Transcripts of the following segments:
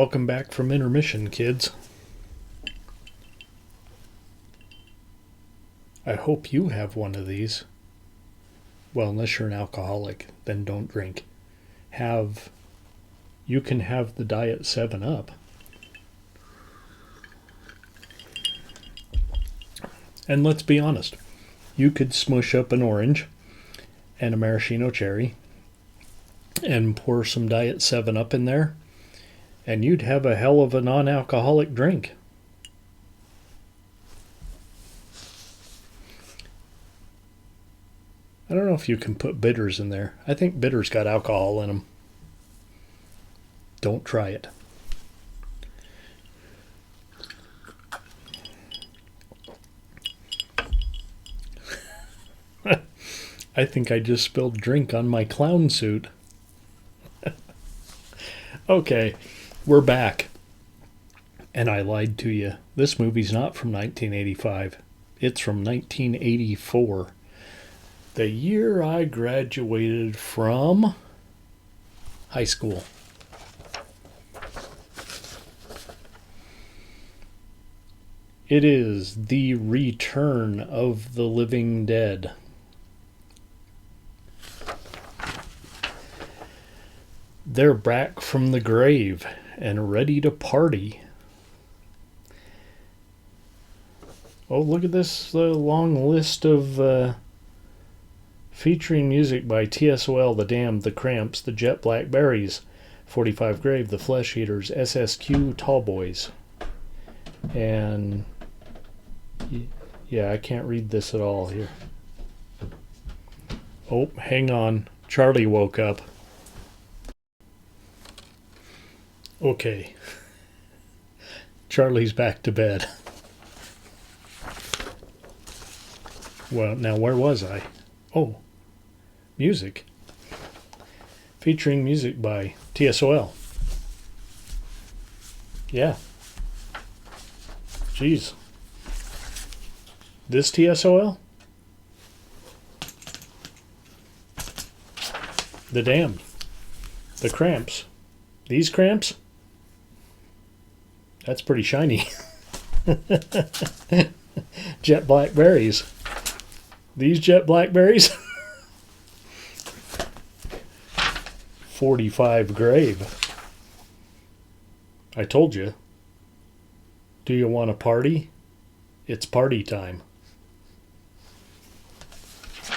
Welcome back from intermission, kids. I hope you have one of these. Well, unless you're an alcoholic, then don't drink. You can have the Diet 7 Up. And let's be honest, you could smush up an orange and a maraschino cherry and pour some Diet 7 Up in there, and you'd have a hell of a non-alcoholic drink. I don't know if you can put bitters in there. I think bitters got alcohol in them. Don't try it. I think I just spilled drink on my clown suit. Okay, we're back. And I lied to you. This movie's not from 1985. It's from 1984. The year I graduated from high school. It is The Return of the Living Dead. They're back from the grave and ready to party. Oh, look at this long list of featuring music by TSOL, The Damned, The Cramps, The Jet Blackberries, 45 Grave, The Flesh Eaters, SSQ, Tallboys. And yeah, I can't read this at all here. Oh, hang on. Charlie woke up. Okay. Charlie's back to bed. Well, now where was I? Oh, music. Featuring music by TSOL. Yeah. Jeez. This TSOL? The Damned. The Cramps. These Cramps? That's pretty shiny. Jet Blackberries. These Jet Blackberries? 45 Grave. I told you. Do you want to party? It's party time.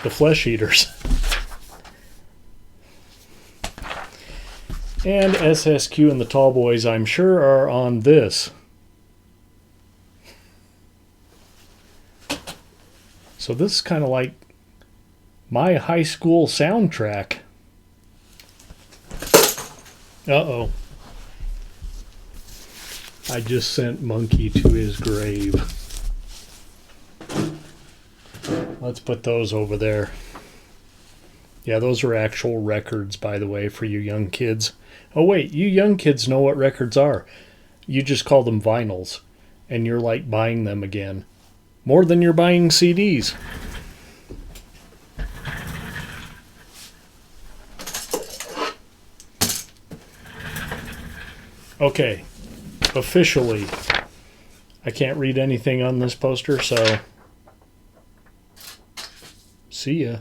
The Flesh Eaters. And SSQ and the Tallboys, I'm sure, are on this. So this is kind of like my high school soundtrack. Uh-oh. I just sent Monkey to his grave. Let's put those over there. Yeah, those are actual records, by the way, for you young kids. Oh, wait, you young kids know what records are. You just call them vinyls, and you're like buying them again. More than you're buying CDs. Okay, officially, I can't read anything on this poster, so see ya.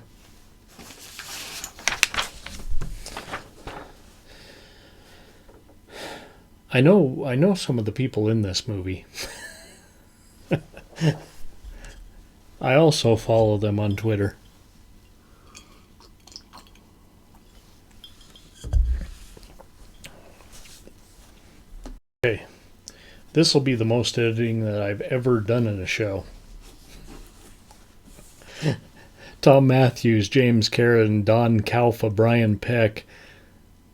I know some of the people in this movie. I also follow them on Twitter. Okay, this will be the most editing that I've ever done in a show. Tom Matthews, James Karen, Don Calfa, Brian Peck,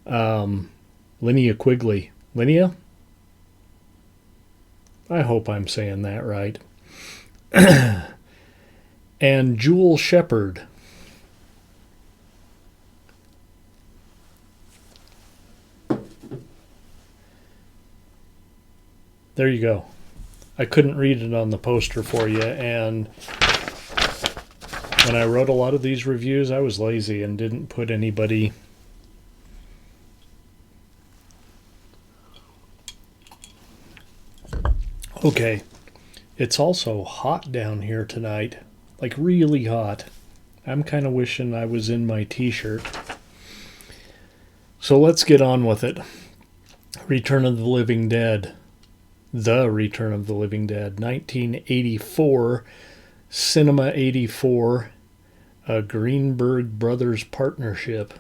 Linnea Quigley. Linnea? I hope I'm saying that right. And Jewel Shepard. There you go. I couldn't read it on the poster for you, and when I wrote a lot of these reviews, I was lazy and didn't put anybody Okay, it's also hot down here tonight. Like, really hot. I'm kind of wishing I was in my t-shirt. So let's get on with it. Return of the Living Dead. The Return of the Living Dead. 1984. Cinema 84. A Greenberg Brothers partnership.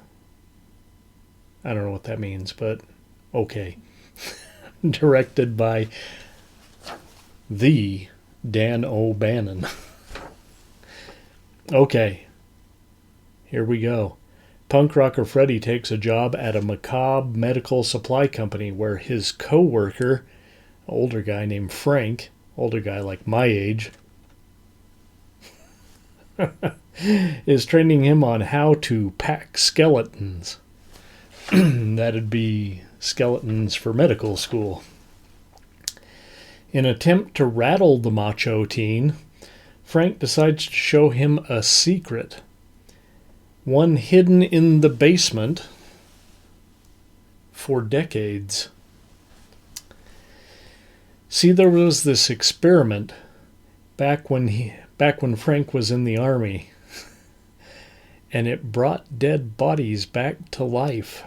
I don't know what that means, but okay. Directed by the Dan O'Bannon. Okay, here we go. Punk rocker Freddy takes a job at a macabre medical supply company where his co-worker, older guy named Frank, older guy like my age, is training him on how to pack skeletons. That'd be skeletons for medical school. In an attempt to rattle the macho teen, Frank decides to show him a secret. One hidden in the basement for decades. See, there was this experiment back when Frank was in the army, and it brought dead bodies back to life.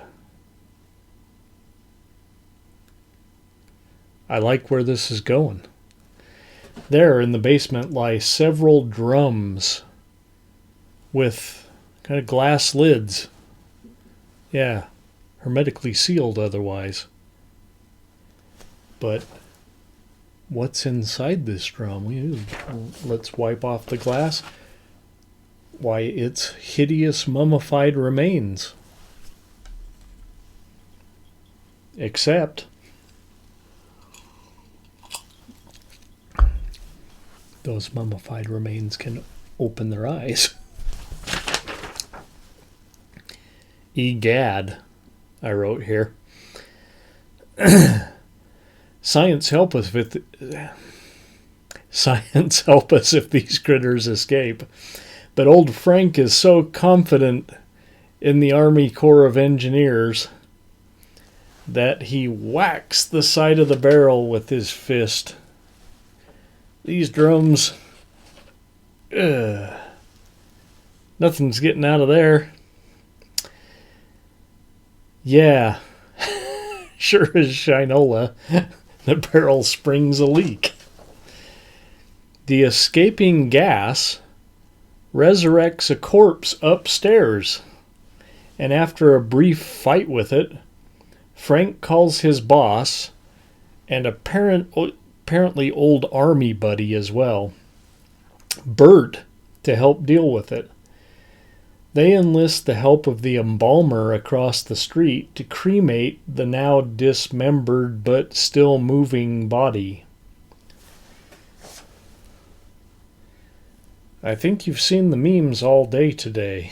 I like where this is going. There in the basement lie several drums with kind of glass lids. Yeah, hermetically sealed otherwise. But what's inside this drum? Let's wipe off the glass. Why, it's hideous mummified remains. Except those mummified remains can open their eyes. Egad, I wrote here. Science help us if these critters escape. But old Frank is so confident in the Army Corps of Engineers that he whacks the side of the barrel with his fist. These drums, nothing's getting out of there. Yeah, sure as Shinola, the barrel springs a leak. The escaping gas resurrects a corpse upstairs, and after a brief fight with it, Frank calls his boss and apparently old army buddy as well, Bert, to help deal with it. They enlist the help of the embalmer across the street to cremate the now dismembered but still moving body. I think you've seen the memes all day today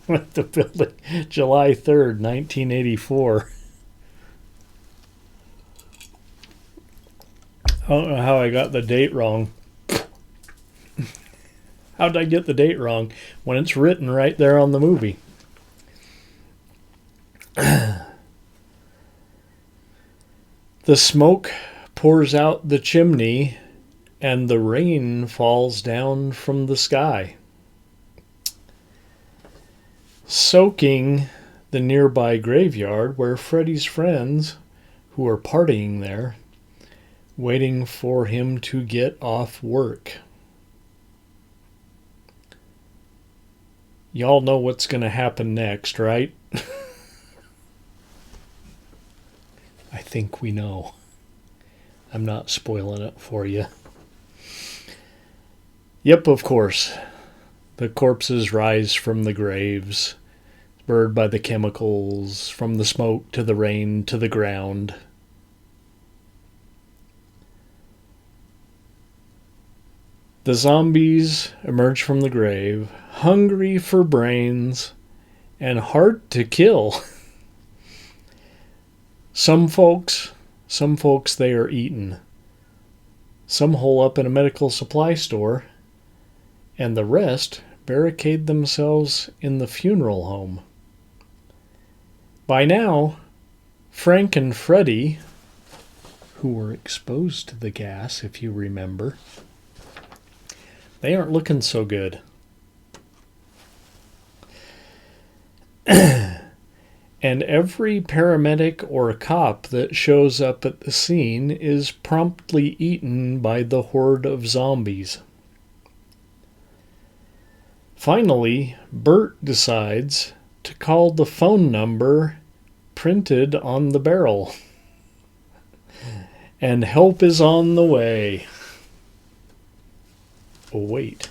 with the building, July 3rd, 1984. I don't know how I got the date wrong. How did I get the date wrong when it's written right there on the movie? The smoke pours out the chimney and the rain falls down from the sky, soaking the nearby graveyard where Freddy's friends, who are partying there, waiting for him to get off work. Y'all know what's going to happen next, right? I think we know. I'm not spoiling it for you. Yep, of course. The corpses rise from the graves, burned by the chemicals, from the smoke to the rain to the ground. The zombies emerge from the grave, hungry for brains and hard to kill. Some folks they are eaten. Some hole up in a medical supply store, and the rest barricade themselves in the funeral home. By now, Frank and Freddy, who were exposed to the gas, if you remember, they aren't looking so good. And every paramedic or cop that shows up at the scene is promptly eaten by the horde of zombies. Finally, Bert decides to call the phone number printed on the barrel. And help is on the way. Oh, wait.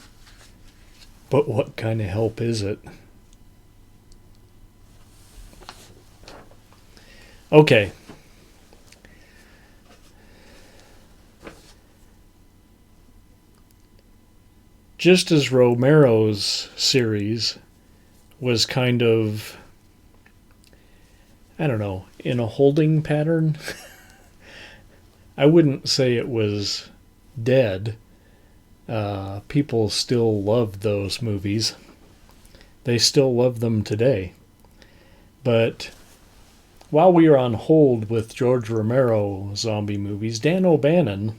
But what kind of help is it? Okay. Just as Romero's series was kind of, I don't know, in a holding pattern, I wouldn't say it was dead. People still love those movies. They still love them today. But while we are on hold with George Romero zombie movies, Dan O'Bannon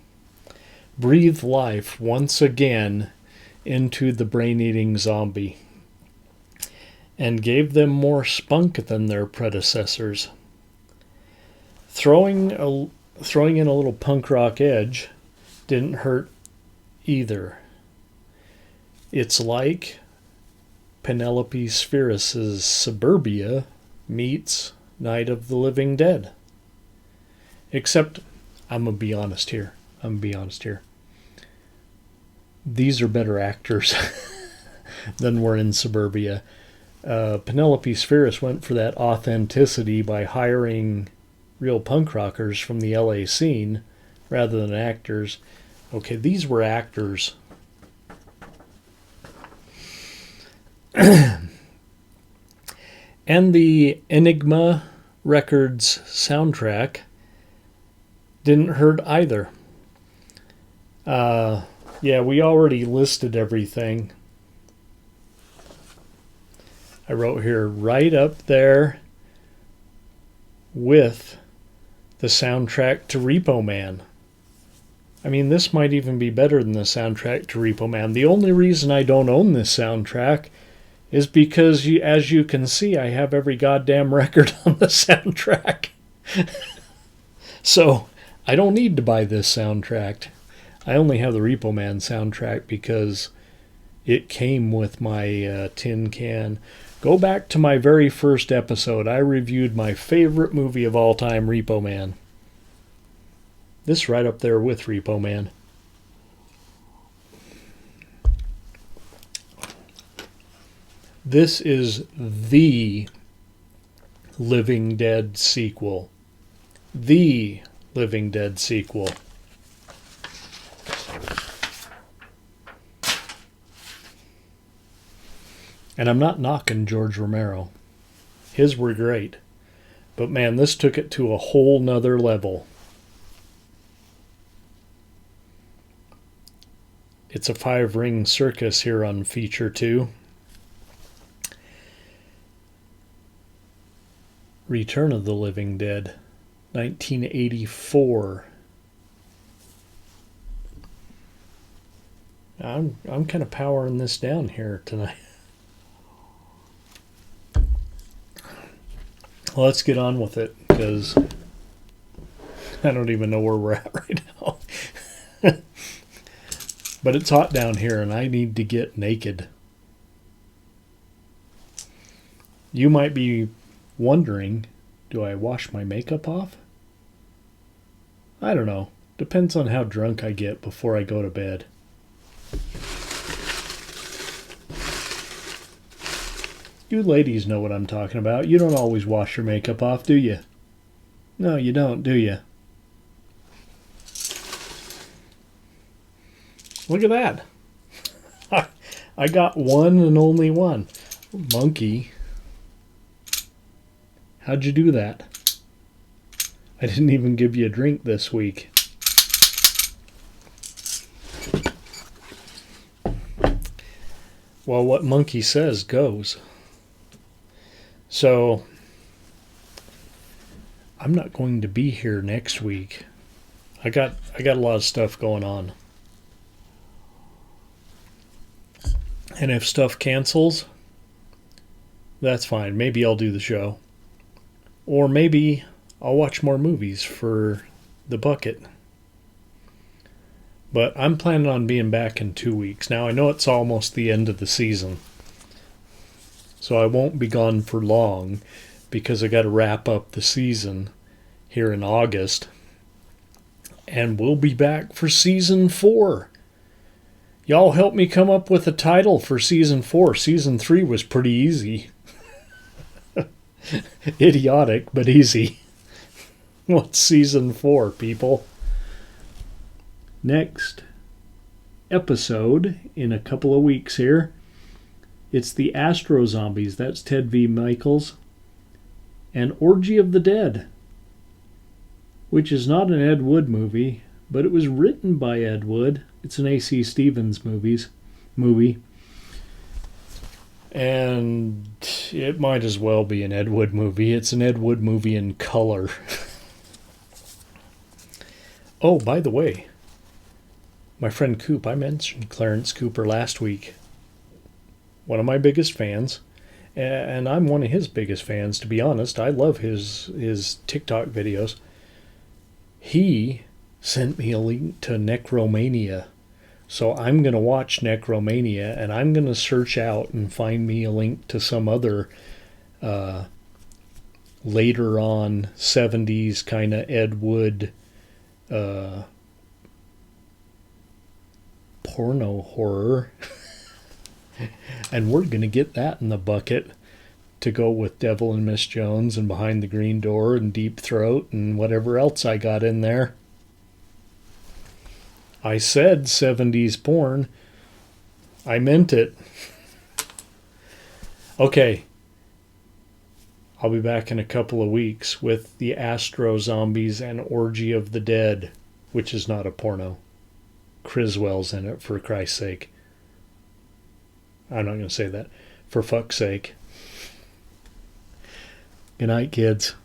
breathed life once again into the brain-eating zombie and gave them more spunk than their predecessors. Throwing in a little punk rock edge didn't hurt either. It's like Penelope Spheeris's Suburbia meets Night of the Living Dead. Except, I'm going to be honest here. These are better actors than were in Suburbia. Penelope Spheeris went for that authenticity by hiring real punk rockers from the LA scene rather than actors. Okay, these were actors. And the Enigma Records soundtrack didn't hurt either. Yeah, we already listed everything. I wrote here right up there with the soundtrack to Repo Man. I mean, this might even be better than the soundtrack to Repo Man. The only reason I don't own this soundtrack is because, as you can see, I have every goddamn record on the soundtrack. So, I don't need to buy this soundtrack. I only have the Repo Man soundtrack because it came with my tin can. Go back to my very first episode. I reviewed my favorite movie of all time, Repo Man. This right up there with Repo Man. This is the Living Dead sequel. The Living Dead sequel. And I'm not knocking George Romero. His were great. But man, this took it to a whole nother level. It's a 5-ring circus here on Feature 2. Return of the Living Dead, 1984. I'm kind of powering this down here tonight. Well, let's get on with it, because I don't even know where we're at right now. But it's hot down here, and I need to get naked. You might be wondering, do I wash my makeup off? I don't know. Depends on how drunk I get before I go to bed. You ladies know what I'm talking about. You don't always wash your makeup off, do you? No, you don't, do you? Look at that. I got one and only one. Monkey. How'd you do that? I didn't even give you a drink this week. Well, what Monkey says goes. So, I'm not going to be here next week I got a lot of stuff going on. And if stuff cancels, that's fine. Maybe I'll do the show. Or maybe I'll watch more movies for the bucket. But I'm planning on being back in 2 weeks. Now, I know it's almost the end of the season, so I won't be gone for long because I got to wrap up the season here in August. And we'll be back for season 4. Y'all help me come up with a title for season 4. Season 3 was pretty easy. Idiotic, but easy. What's season 4, people? Next episode in a couple of weeks here, it's the Astro Zombies. That's Ted V. Michaels. And Orgy of the Dead, which is not an Ed Wood movie, but it was written by Ed Wood. It's an A.C. Stevens movie. And it might as well be an Ed Wood movie. It's an Ed Wood movie in color. Oh, by the way, my friend Coop, I mentioned Clarence Cooper last week. One of my biggest fans. And I'm one of his biggest fans, to be honest. I love his TikTok videos. He sent me a link to Necromania. So I'm going to watch Necromania, and I'm going to search out and find me a link to some other later on 70s kind of Ed Wood porno horror. And we're going to get that in the bucket to go with Devil and Miss Jones and Behind the Green Door and Deep Throat and whatever else I got in there. I said 70s porn. I meant it. Okay. I'll be back in a couple of weeks with the Astro Zombies and Orgy of the Dead, which is not a porno. Criswell's in it, for Christ's sake. I'm not going to say that. For fuck's sake. Good night, kids.